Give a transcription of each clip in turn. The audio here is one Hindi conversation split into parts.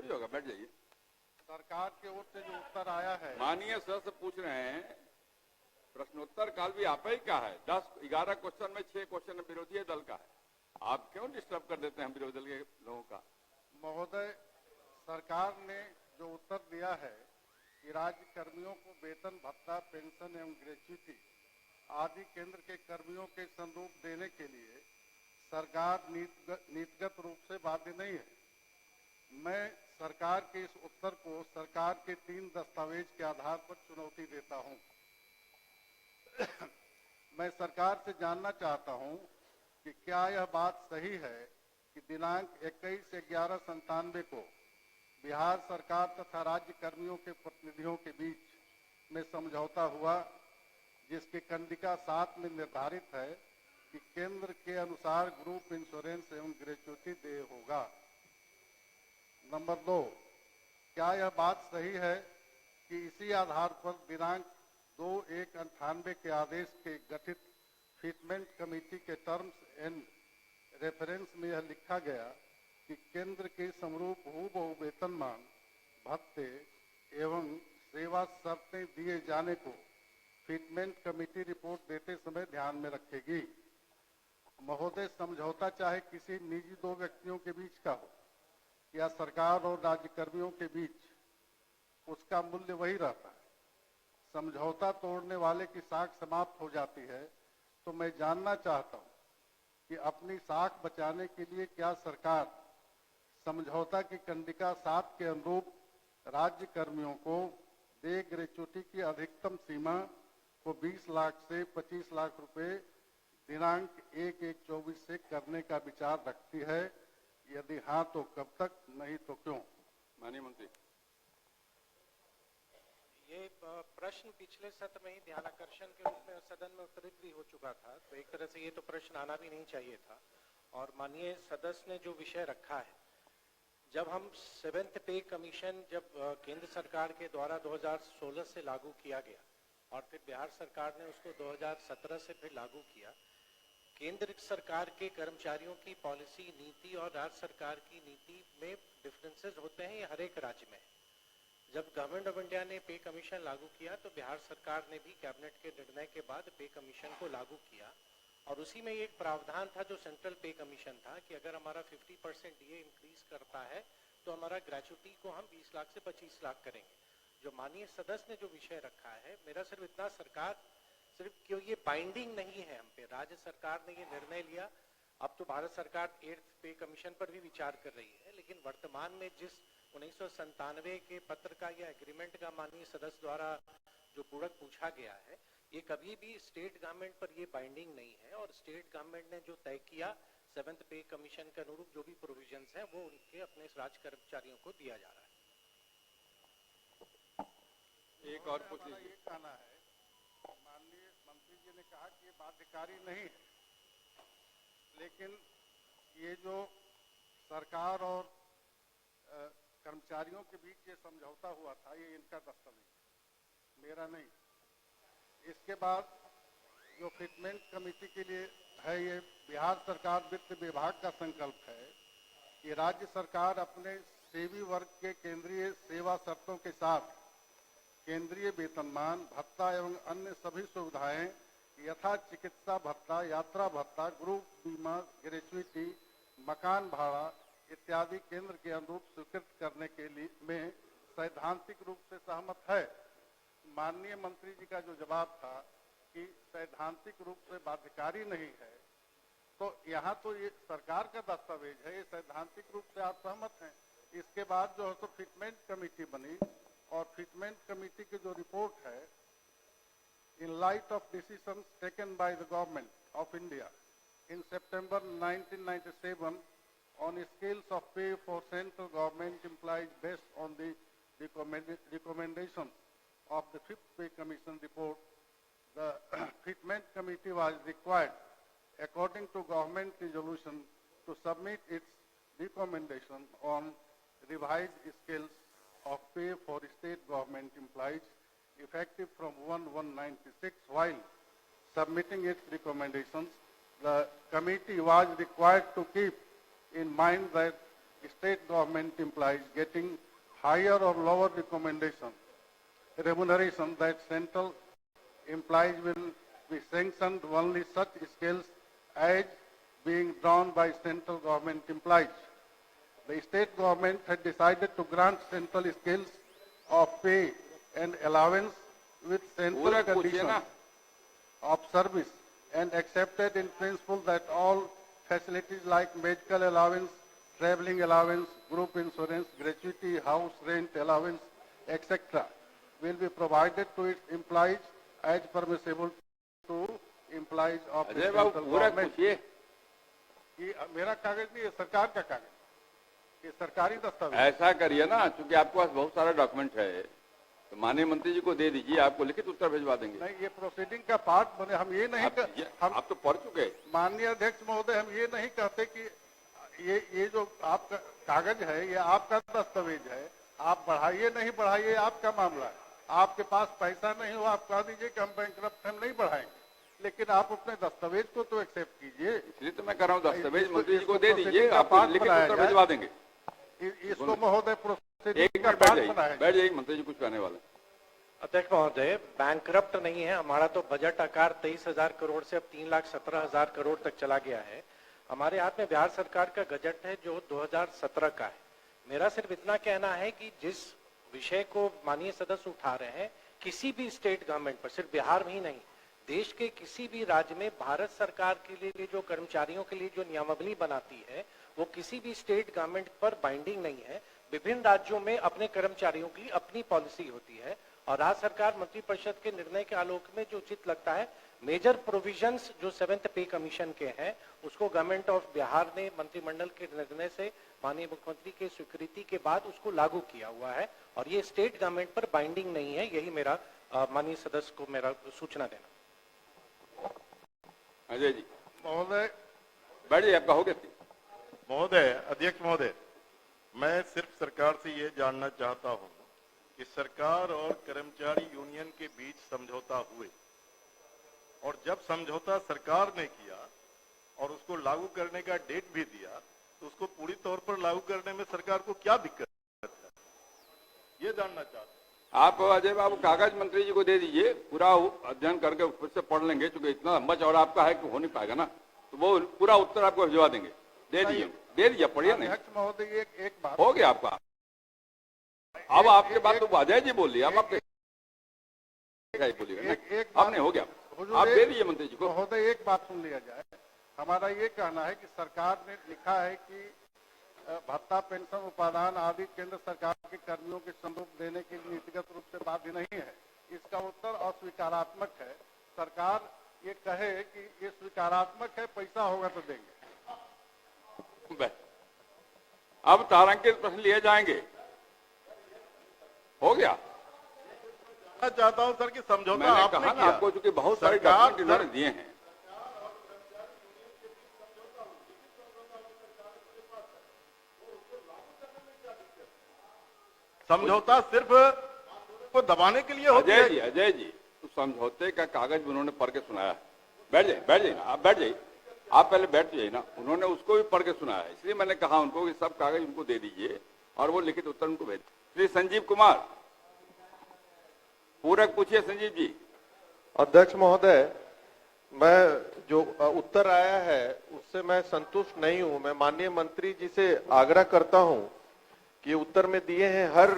थोड़ी होगा, बैठ जाइए। सरकार की ओर से जो उत्तर आया है, माननीय सदस्य पूछ रहे हैं प्रश्नोत्तर काल भी आप ही का है, 10-11 क्वेश्चन में 6 क्वेश्चन विरोधी दल का है, आप क्यों डिस्टर्ब कर देते हैं विरोधी दल के लोगों का? महोदय, सरकार ने जो उत्तर दिया है कि राज्य कर्मियों को वेतन भत्ता, पेंशन एवं ग्रेच्युटी आदि केंद्र के कर्मियों के संरूप देने के लिए सरकार नीतिगत रूप से बाध्य नहीं है। मैं सरकार के इस उत्तर को सरकार के 3 दस्तावेज के आधार पर चुनौती देता हूं। मैं सरकार से जानना चाहता हूं कि क्या यह बात सही है कि दिनांक 21/11/97 को बिहार सरकार तथा राज्य कर्मियों के प्रतिनिधियों के बीच में समझौता हुआ, जिसकी कंडिका 7 में निर्धारित है कि केंद्र के अनुसार ग्रुप इंश्योरेंस एवं ग्रेच्युटी देय होगा। नंबर 2, क्या यह बात सही है कि इसी आधार पर दिनांक 2/1/98 के आदेश के गठित फिटमेंट कमेटी के टर्म्स एंड रेफरेंस में यह लिखा गया कि केंद्र के समरूप हूबहू वेतनमान, भत्ते एवं सेवा शर्तें दिए जाने को फिटमेंट कमेटी रिपोर्ट देते समय ध्यान में रखेगी? महोदय, समझौता चाहे किसी निजी 2 व्यक्तियों के बीच का हो या सरकार और राज्य कर्मियों के बीच, उसका मूल्य वही रहता है। समझौता तोड़ने वाले की साख समाप्त हो जाती है, तो मैं जानना चाहता हूं कि अपनी साख बचाने के लिए क्या सरकार समझौता की कंडिका 7 के अनुरूप राज्य कर्मियों को देय ग्रेच्युटी की अधिकतम सीमा को 20 लाख से 25 लाख रुपए दिनांक 1/1/24 से करने का विचार रखती है? यदि हाँ तो कब तक, नहीं तो क्यों? माननीय मंत्री। ये प्रश्न पिछले सत्र में ही ध्यानाकर्षण के रूप में सदन में उत्तरित भी हो चुका था, तो एक तरह से ये तो प्रश्न आना भी नहीं चाहिए था। और माननीय सदस्य ने जो विषय रखा है, जब हम 7th पे कमीशन जब केंद्र सरकार के द्वारा 2016 से लागू किया गया और फिर बिहार सरकार ने उसको 2017 से फिर लागू किया, केंद्र सरकार के कर्मचारियों की पॉलिसी, नीति और राज्य सरकार की नीति में डिफरेंसेस होते हैं, ये हर एक राज्य में। जब गवर्नमेंट ऑफ इंडिया ने पे कमीशन लागू किया तो बिहार सरकार ने भी कैबिनेट के निर्णय के बाद पे कमीशन को लागू किया, और उसी में एक प्रावधान था जो सेंट्रल पे कमीशन था कि अगर हमारा 50% डीए इंक्रीज करता है तो हमारा ग्रेच्युटी को हम 20 लाख से 25 लाख करेंगे। जो माननीय सदस्य ने जो विषय रखा है, मेरा सिर्फ इतना, सरकार सिर्फ क्यों ये बाइंडिंग नहीं है हम पे, राज्य सरकार ने ये निर्णय लिया, अब तो भारत सरकार 8th पे कमीशन पर भी विचार कर रही है, लेकिन वर्तमान में जिस 1997 के पत्र का या एग्रीमेंट का माननीय सदस्य द्वारा जो पूरक पूछा गया है, ये कभी भी स्टेट गवर्नमेंट पर ये बाइंडिंग नहीं है, और स्टेट गवर्नमेंट ने जो तय किया 7th पे कमीशन के अनुरूप जो भी प्रोविजंस हैं वो उनके अपने राज्य कर्मचारियों को दिया जा रहा है। एक और पूछ लीजिए। ये कहना है, माननीय मंत्री जी ने कहा कि ये बाध्यकारी नहीं है, लेकिन ये जो सरकार और कर्मचारियों के बीच ये समझौता हुआ था, ये इनका दस्तावेज, मेरा नहीं। इसके बाद जो फिटमेंट कमेटी के लिए है, ये बिहार सरकार वित्त विभाग का संकल्प है कि राज्य सरकार अपने सेवी वर्ग के केंद्रीय सेवा शर्तों के साथ केंद्रीय वेतनमान, भत्ता एवं अन्य सभी सुविधाएं यथा चिकित्सा भत्ता, यात्रा भत्ता, ग्रुप बीमा, ग्रेच्युटी, मकान भाड़ा इत्यादि केंद्र के अनुरूप स्वीकृत करने के लिए में सैद्धांतिक रूप से सहमत है। माननीय मंत्री जी का जो जवाब था कि सैद्धांतिक रूप से बाध्यकारी नहीं है, तो यहाँ तो ये सरकार का दस्तावेज है, ये सैद्धांतिक रूप से आप सहमत हैं। इसके बाद जो है तो फिटमेंट कमेटी बनी, और फिटमेंट कमेटी की जो रिपोर्ट है, in light of decisions taken by the government of India in September 1997 on scales of pay for central government employees based on the recommendations of the 5th Pay Commission report, the Fitment Committee was required, according to government resolution, to submit its recommendation on revised scales of pay for state government employees effective from 1/1/96. While submitting its recommendations, the committee was required to keep in mind that state government employees getting higher or lower remuneration that central employees will be sanctioned only such scales as being drawn by central government employees. The state government had decided to grant central scales of pay and allowance with central पूरा पूछिए conditions ना। of service and accepted in principle that all facilities like medical allowance, traveling allowance, group insurance, gratuity, house rent allowance, etc. will be provided to its employees as permissible to employees of the Ajay Babu central पूरा government. पूछिए। ये मेरा कागज नहीं, ये सरकार का कागज, ये सरकारी दस्तावेज। ऐसा करिए ना, क्योंकि आपके पास बहुत सारा डॉक्यूमेंट है, तो माननीय मंत्री जी को दे दीजिए, आपको लिखित उत्तर भिजवा देंगे। नहीं, ये प्रोसीडिंग का पार्ट बने, हम ये नहीं आप तो पढ़ चुके। माननीय अध्यक्ष महोदय, हम ये नहीं कहते कि ये जो आपका कागज है ये आपका दस्तावेज है, आप बढ़ाइए नहीं बढ़ाइए आपका मामला है। आपके पास पैसा नहीं हो, आप कह दीजिए कि हम बैंकरप्ट हम नहीं बढ़ाएंगे, लेकिन आप अपने दस्तावेज को तो एक्सेप्ट कीजिए। इसलिए तो मैं कर रहा हूँ, दस्तावेज मंत्री जी को दे इसको दीजिए, आपको लिखित उत्तर भिजवा देंगे। इसको महोदय एक मिनट बैठ जाइए, मंत्री जी कुछ कहने वाले। अध्यक्ष महोदय, बैंकरप्ट नहीं है हमारा, तो बजट आकार 23,000 करोड़ से अब 3,17,000 करोड़ तक चला गया है। हमारे हाथ में बिहार सरकार का बजट है जो 2017 का है। मेरा सिर्फ इतना कहना है कि जिस विषय को माननीय सदस्य उठा रहे हैं, किसी भी स्टेट गवर्नमेंट पर, सिर्फ बिहार में ही नहीं, देश के किसी भी राज्य में भारत सरकार के लिए जो कर्मचारियों के लिए जो नियमावली बनाती है वो किसी भी स्टेट गवर्नमेंट पर बाइंडिंग नहीं है। विभिन्न राज्यों में अपने कर्मचारियों की अपनी पॉलिसी होती है और राज्य सरकार मंत्रिपरिषद के निर्णय के आलोक में जो उचित लगता है, मेजर प्रोविजंस जो 7th पे कमीशन के हैं उसको गवर्नमेंट ऑफ बिहार ने मंत्रिमंडल के निर्णय से माननीय मुख्यमंत्री की स्वीकृति के बाद उसको लागू किया हुआ है और ये स्टेट गवर्नमेंट पर बाइंडिंग नहीं है। यही मेरा माननीय सदस्य को मेरा सूचना देना। अजय जी महोदय, बैठ जाइए, आपका हो गया। महोदय, अध्यक्ष महोदय, मैं सिर्फ सरकार से ये जानना चाहता हूं कि सरकार और कर्मचारी यूनियन के बीच समझौता हुए और जब समझौता सरकार ने किया और उसको लागू करने का डेट भी दिया, तो उसको पूरी तौर पर लागू करने में सरकार को क्या दिक्कत है, ये जानना चाहता हूं। आप अजय बाबू कागज मंत्री जी को दे दीजिए, पूरा अध्ययन करके फिर से पढ़ लेंगे, क्योंकि इतना लंबा चौड़ा आपका है कि हो नहीं पाएगा ना, तो वो पूरा उत्तर आपको भिजवा देंगे। दे दीजिए, पढ़िए। नहीं अध्यक्ष महोदय, एक बात हो गया आपका। अब आपके बात तो अजय जी बोल लिया, अब आप बोलिएगा, आपने हो गया, आप दे दीजिए मंत्री जी को। महोदय, एक बात सुन लिया जाए। हमारा ये कहना है कि सरकार ने लिखा है कि भत्ता, पेंशन, उपादान आदि केंद्र सरकार के कर्मियों के स्वरूप देने के लिए नीतिगत रूप से बाध्य नहीं है। इसका उत्तर अस्वीकारात्मक है। सरकार ये कहे कि ये स्वीकारात्मक है, पैसा होगा तो देंगे। अब तारांकित प्रश्न लिए जाएंगे। हो गया। मैं चाहता हूं सर कि समझौता मैंने आपने कहा ना किया। आपको, चूंकि बहुत सारे सरकार डॉक्यूमेंट इन्होंने दिए हैं। समझौता सिर्फ को दबाने के लिए होता है। अजय जी, तो समझौते का कागज उन्होंने पढ़ के सुनाया। बैठ जाइए ना, आप बैठ जाइए, आप पहले बैठ जाइए ना। उन्होंने उसको भी पढ़ के सुनाया है, इसलिए मैंने कहा उनको कि सब कागज उनको दे दीजिए और वो लिखित उत्तर उनको भेज। श्री संजीव कुमार, पूरक पूछिए संजीव जी। अध्यक्ष महोदय, मैं जो उत्तर आया है उससे मैं संतुष्ट नहीं हूं। मैं माननीय मंत्री जी से आग्रह करता हूं कि उत्तर में दिए हैं हर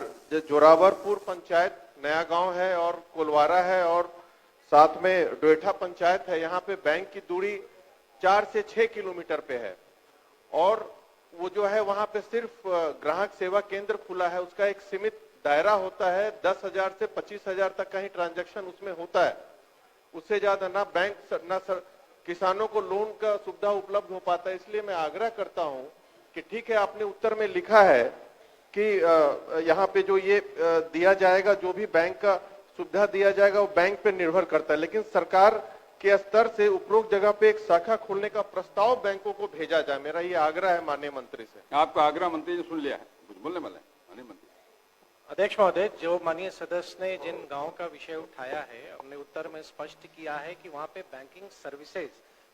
जोरावरपुर पंचायत नया गांव है और कोलवारा है और साथ में डोएठा पंचायत है, यहाँ पे बैंक की दूरी 4 से 6 किलोमीटर पे है और वो जो है वहां पे सिर्फ ग्राहक सेवा केंद्र खुला है। उसका एक सीमित दायरा होता है, 10,000 से 25,000 तक का ही ट्रांजैक्शन उसमें होता है। उससे ज्यादा ना बैंक ना किसानों को लोन का सुविधा उपलब्ध हो पाता है। इसलिए मैं आग्रह करता हूं कि ठीक है, आपने उत्तर में लिखा है कि यहाँ पे जो ये दिया जाएगा, जो भी बैंक का सुविधा दिया जाएगा वो बैंक पे निर्भर करता है, लेकिन सरकार के स्तर से उपरोक्त जगह पे एक शाखा खोलने का प्रस्ताव बैंकों को भेजा जाए। मेरा ये आग्रह है माननीय मंत्री से। आपका आग्रह मंत्री ने सुन लिया है, कुछ बोलने वाले हैं माननीय मंत्री? अध्यक्ष महोदय, जो माननीय सदस्य ने जिन गांव का विषय उठाया है, हमने उत्तर में स्पष्ट किया है कि वहां पे बैंकिंग सर्विसेज,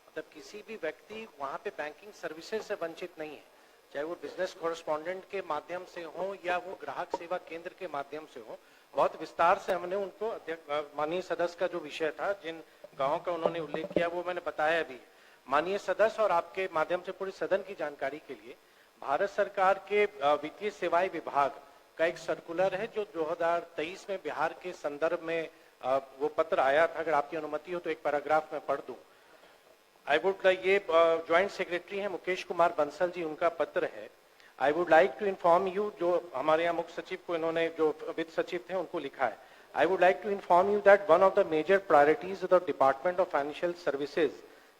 मतलब किसी भी व्यक्ति वहां पे बैंकिंग सर्विसेज से वंचित नहीं है। चाहे वो बिजनेस कॉरेस्पॉन्डेंट के माध्यम से हो या वो ग्राहक सेवा केंद्र के माध्यम से हो, बहुत विस्तार से हमने उनको माननीय सदस्य का जो विषय था, जिन गांवों का उन्होंने उल्लेख किया, वो मैंने बताया भी। माननीय सदस्य और आपके माध्यम से पूरी सदन की जानकारी के लिए, भारत सरकार के वित्तीय सेवाएं विभाग का एक सर्कुलर है जो 2023 में बिहार के संदर्भ में वो पत्र आया था। अगर आपकी अनुमति हो तो एक पैराग्राफ में पढ़ दूं। आई वुड ये ज्वाइंट सेक्रेटरी हैं मुकेश कुमार बंसल जी, उनका पत्र है। I would like to inform you, जो हमारे यहाँ मुख्य सचिव को इन्होंने, जो वित्त सचिव थे, उनको लिखा है। I would like to inform you that one of the major priorities of the department of financial services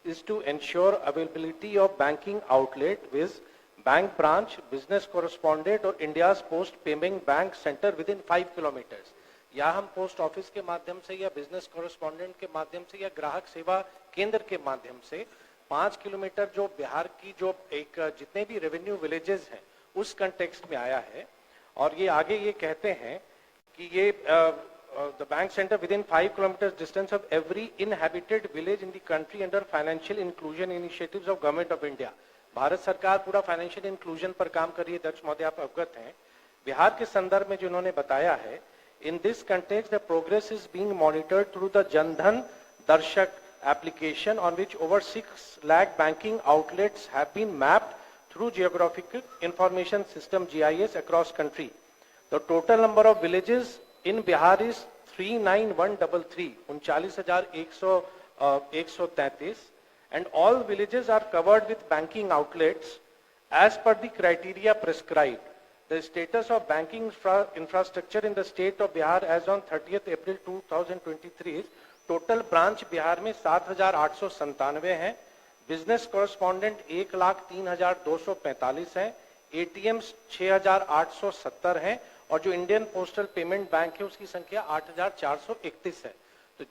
is to ensure availability of banking outlet with bank branch, business correspondent or India's post payment bank center within 5 kilometers। या हम पोस्ट ऑफिस के माध्यम से या बिजनेस कॉरेस्पॉन्डेंट के माध्यम से या ग्राहक सेवा केंद्र के माध्यम से 5 किलोमीटर जो बिहार की जो एक जितने भी रेवेन्यू विलेजेस हैं उस कंटेक्स्ट में आया है। और ये आगे ये कहते हैं कि ये the bank center within 5 kilometers distance of every inhabited village in the country under financial inclusion initiatives of government of India। Bharat सरकार पूरा फाइनेंशियल इंक्लूजन पर काम कर रही है। अध्यक्ष महोदय आप अवगत हैं। बिहार के संदर्भ में जो उन्होंने बताया है, in this context the progress is being monitored through the Jan Dhan Darshak application on which over 6 lakh banking outlets have been mapped through geographical information system GIS across country। The total number of villages in Bihar is 39133, 39,133, and all villages are covered with banking outlets as per the criteria prescribed। The status of banking infrastructure in the state of Bihar as on 30th April 2023 is total branch Bihar में 7,897 हैं, बिजनेस कॉरेस्पॉन्डेंट 1,03,245 हैं, ATMs 6,870 हैं और जो इंडियन पोस्टल पेमेंट बैंक है उसकी संख्या 8,431 है। तो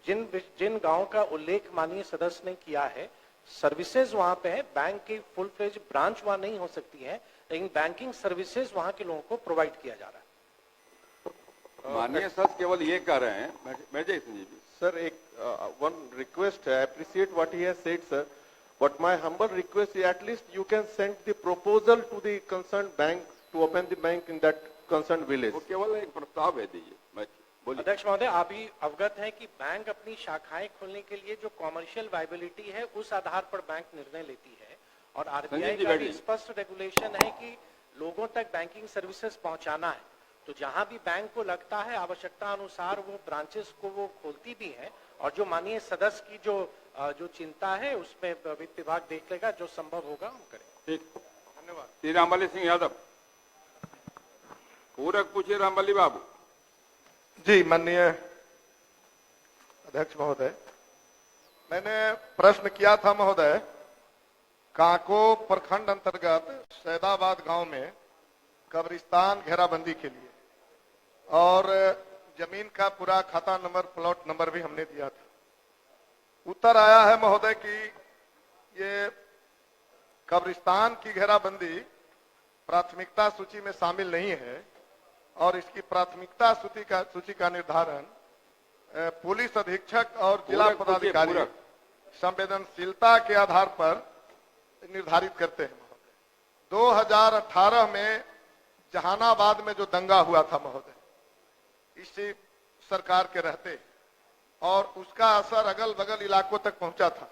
जिन गांवों का उल्लेख माननीय सदस्य ने किया है, सर्विसेज वहां पे है, बैंक की फुल फ्लेज ब्रांच वहां नहीं हो सकती है, लेकिन बैंकिंग सर्विसेज वहां के लोगों को प्रोवाइड किया जा रहा है। माननीय सदस्य केवल ये कह रहे हैं, बैठ जाइए संजीव जी। सर, एक वन रिक्वेस्ट है, appreciate what he has said sir, but my humble request is at least you can send the proposal to the concern bank to open the bank in that concern village. वो केवल एक प्रस्ताव है, दीजिए। बोलिए। अध्यक्ष महोदय, आप भी अवगत हैं कि बैंक अपनी शाखाएं खोलने के लिए जो कॉमर्शियल वायबिलिटी है उस आधार पर बैंक निर्णय लेती है और आरबीआई का भी स्पष्ट रेगुलेशन है कि लोगों तक बैंकिंग सर्विसेज पहुंचाना है। तो जहां भी बैंक को लगता है आवश्यकता अनुसार वो ब्रांचेस को वो खोलती भी है और जो माननीय सदस्य की जो चिंता है उसमें वित्त विभाग देख लेगा, जो संभव होगा हम करेंगे। ठीक, धन्यवाद। श्री रामबली सिंह यादव, पूरक पूछिए रामबली बाबू। जी, माननीय अध्यक्ष महोदय, मैंने प्रश्न किया था महोदय, काको प्रखंड अंतर्गत सैदाबाद गांव में कब्रिस्तान घेराबंदी के लिए और जमीन का पूरा खाता नंबर, प्लॉट नंबर भी हमने दिया था। उत्तर आया है महोदय कि ये कब्रिस्तान की घेराबंदी प्राथमिकता सूची में शामिल नहीं है और इसकी प्राथमिकता सूची का निर्धारण पुलिस अधीक्षक और जिला पदाधिकारी संवेदनशीलता के आधार पर निर्धारित करते हैं महोदय। 2018 में जहानाबाद में जो दंगा हुआ था महोदय, इसी सरकार के रहते, और उसका असर अगल बगल इलाकों तक पहुंचा था।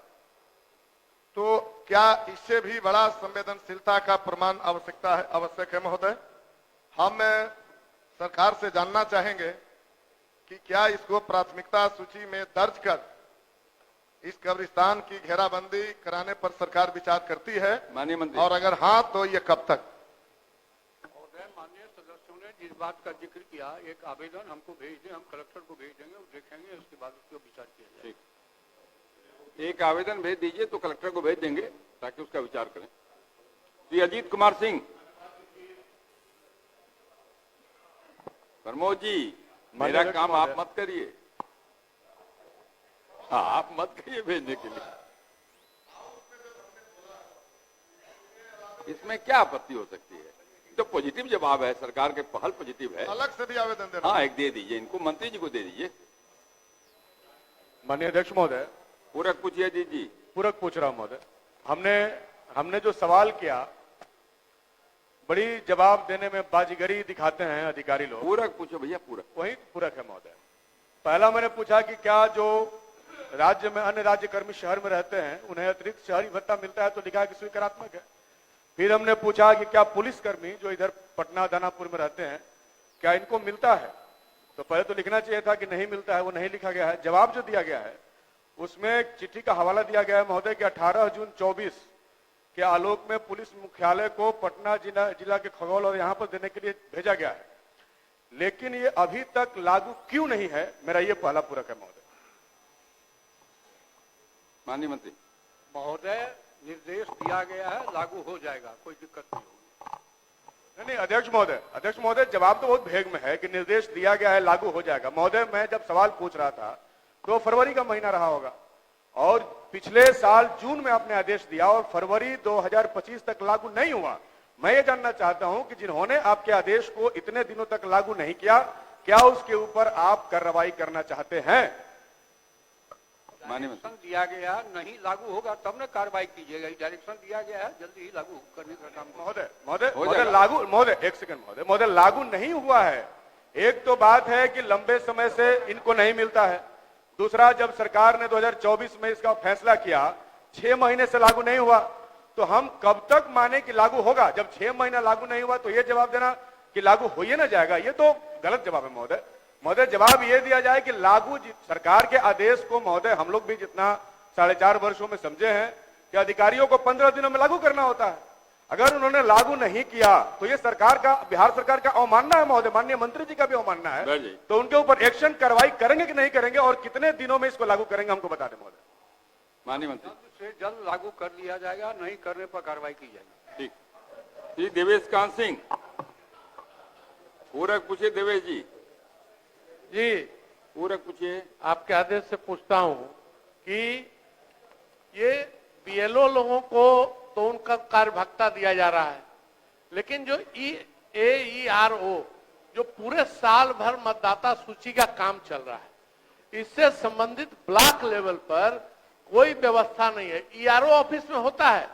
तो क्या इससे भी बड़ा संवेदनशीलता का प्रमाण आवश्यक है महोदय? हम सरकार से जानना चाहेंगे कि क्या इसको प्राथमिकता सूची में दर्ज कर इस कब्रिस्तान की घेराबंदी कराने पर सरकार विचार करती है, माननीय मंत्री, और अगर हाँ तो ये कब तक? माननीय सदस्यों ने जिस बात का जिक्र किया, एक आवेदन हमको भेज दें, हम कलेक्टर को भेज देंगे, वो देखेंगे, उसके बाद उसको विचार किया जाएगा। एक आवेदन भेज दीजिए तो कलेक्टर को भेज देंगे ताकि उसका विचार करें। श्री अजीत कुमार सिंह। प्रमोद जी, मेरा काम आप मत करिए। हाँ, आप मत करिए भेजने के लिए। इसमें क्या आपत्ति हो सकती है? तो पॉजिटिव जवाब है, सरकार के पहल पॉजिटिव है। अलग से भी आवेदन देना? हाँ, एक दे दीजिए इनको, मंत्री जी को दे दीजिए। माननीय अध्यक्ष महोदय, पूरक पूछिए जी। पूरक पूछ रहा हूं महोदय। हमने जो सवाल किया बड़ी जवाब देने में बाजीगरी दिखाते हैं अधिकारी लोग। पूरक पूछो भैया, पूरक। वही पूरक है महोदय। पहला मैंने पूछा कि क्या जो राज्य में अन्य राज्य कर्मी शहर में रहते हैं उन्हें अतिरिक्त शहरी भत्ता मिलता है, तो लिखा है कि स्वीकारात्मक है। फिर हमने पूछा कि क्या पुलिस कर्मी जो इधर पटना दानापुर में रहते हैं क्या इनको मिलता है, तो पहले तो लिखना चाहिए था कि नहीं मिलता है, वो नहीं लिखा गया है। जवाब जो दिया गया है उसमें एक चिट्ठी का हवाला दिया गया है महोदय कि 18 जून 24 के आलोक में पुलिस मुख्यालय को पटना जिला के खगौल और यहां पर देने के लिए भेजा गया है, लेकिन ये अभी तक लागू क्यों नहीं है, मेरा ये पहला पूरक है महोदय। माननीय मंत्री। महोदय, निर्देश दिया गया है, लागू हो जाएगा, कोई दिक्कत नहीं होगी। नहीं अध्यक्ष महोदय जवाब तो बहुत भेग में है कि निर्देश दिया गया है, लागू हो जाएगा। महोदय मैं जब सवाल पूछ रहा था तो फरवरी का महीना रहा होगा और पिछले साल जून में आपने आदेश दिया और फरवरी 2025 तक लागू नहीं हुआ। मैं ये जानना चाहता हूं कि जिन्होंने आपके आदेश को इतने दिनों तक लागू नहीं किया, क्या उसके ऊपर आप कार्रवाई करना चाहते हैं? डायरेक्शन दिया गया, नहीं लागू होगा तब न कार्रवाई कीजिएगा। डायरेक्शन दिया गया है, जल्दी ही लागू करने का काम। महोदय लागू नहीं हुआ है। एक तो बात है कि लंबे समय से इनको नहीं मिलता है, दूसरा जब सरकार ने 2024 में इसका फैसला किया 6 महीने से लागू नहीं हुआ, तो हम कब तक माने कि लागू होगा? जब 6 महीना लागू नहीं हुआ तो ये जवाब देना कि लागू हो ही ना जाएगा, ये तो गलत जवाब है महोदय। जवाब ये दिया जाए कि लागू सरकार के आदेश को महोदय हम लोग भी जितना 4.5 वर्षों में समझे हैं कि अधिकारियों को 15 दिनों में लागू करना होता है। अगर उन्होंने लागू नहीं किया तो ये सरकार का, बिहार सरकार का अवमानना है महोदय, माननीय मंत्री जी का भी अवमानना है। तो उनके ऊपर एक्शन कार्रवाई करेंगे कि नहीं करेंगे और कितने दिनों में इसको लागू करेंगे हमको बता दें महोदय। माननीय मंत्री। जल्द से जल्द लागू कर लिया जाएगा, नहीं करने पर कार्रवाई की जाएगी। ठीक। श्री देवेश कांत सिंह, पूरक पूछिए। देवेश जी जी पूरक पूछिए। आपके आदेश से पूछता हूं कि ये बीएलओ लोगों को तो उनका कार्य भत्ता दिया जा रहा है, लेकिन जो EARO जो पूरे साल भर मतदाता सूची का काम चल रहा है, इससे संबंधित ब्लॉक लेवल पर कोई व्यवस्था नहीं है। ERO ऑफिस में होता है,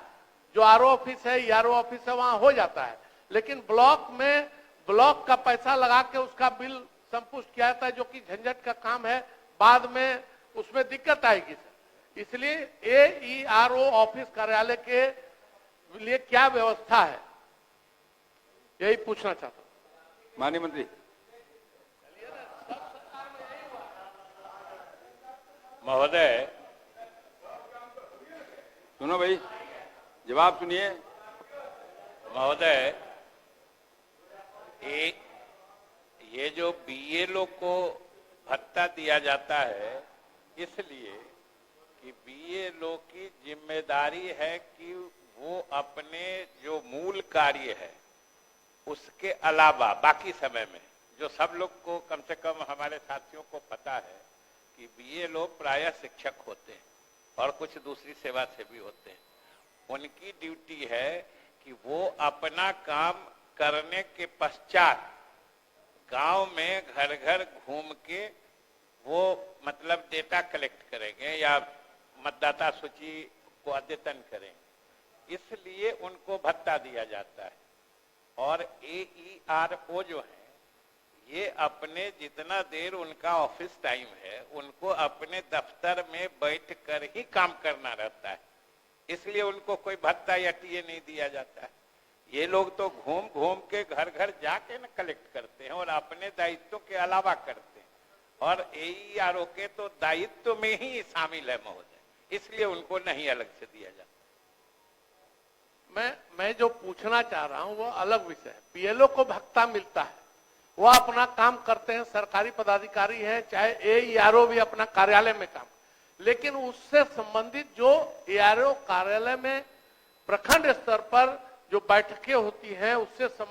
जो RO ऑफिस है, ERO ऑफिस है, वहां हो जाता है, लेकिन ब्लॉक में ब्लॉक का पैसा लगा के उसका बिल संपुष्ट किया जाता है, जो कि झंझट का काम है, बाद में उसमें दिक्कत आएगी सर। इसलिए AERO ऑफिस कार्यालय के लिए क्या व्यवस्था है, यही पूछना चाहता हूं। माननीय मंत्री। महोदय सुनो भाई, जवाब सुनिए। महोदय, ये जो बीएलओ को भत्ता दिया जाता है इसलिए कि बीएलओ की जिम्मेदारी है कि वो अपने जो मूल कार्य है उसके अलावा बाकी समय में, जो सब लोग को कम से कम हमारे साथियों को पता है कि बीएलओ प्रायः शिक्षक होते हैं और कुछ दूसरी सेवा से भी होते हैं, उनकी ड्यूटी है कि वो अपना काम करने के पश्चात गांव में घर घर घूम के वो मतलब डेटा कलेक्ट करेंगे या मतदाता सूची को अद्यतन करेंगे, इसलिए उनको भत्ता दिया जाता है। और AERO जो है ये अपने जितना देर उनका ऑफिस टाइम है उनको अपने दफ्तर में बैठ कर ही काम करना रहता है, इसलिए उनको कोई भत्ता या टीए नहीं दिया जाता है। ये लोग तो घूम घूम के घर घर जाके न कलेक्ट करते हैं और अपने दायित्व के अलावा करते हैं, और AERO के तो दायित्व में ही शामिल है महोदय, इसलिए उनको नहीं अलग से दिया जाता। मैं जो पूछना चाह रहा हूं वो अलग विषय है। बीएलओ को भत्ता मिलता है, वो अपना काम करते हैं, सरकारी पदाधिकारी हैं, चाहे AERO भी अपना कार्यालय में काम, लेकिन उससे संबंधित जो AERO कार्यालय में प्रखंड स्तर पर जो बैठकें होती हैं उससे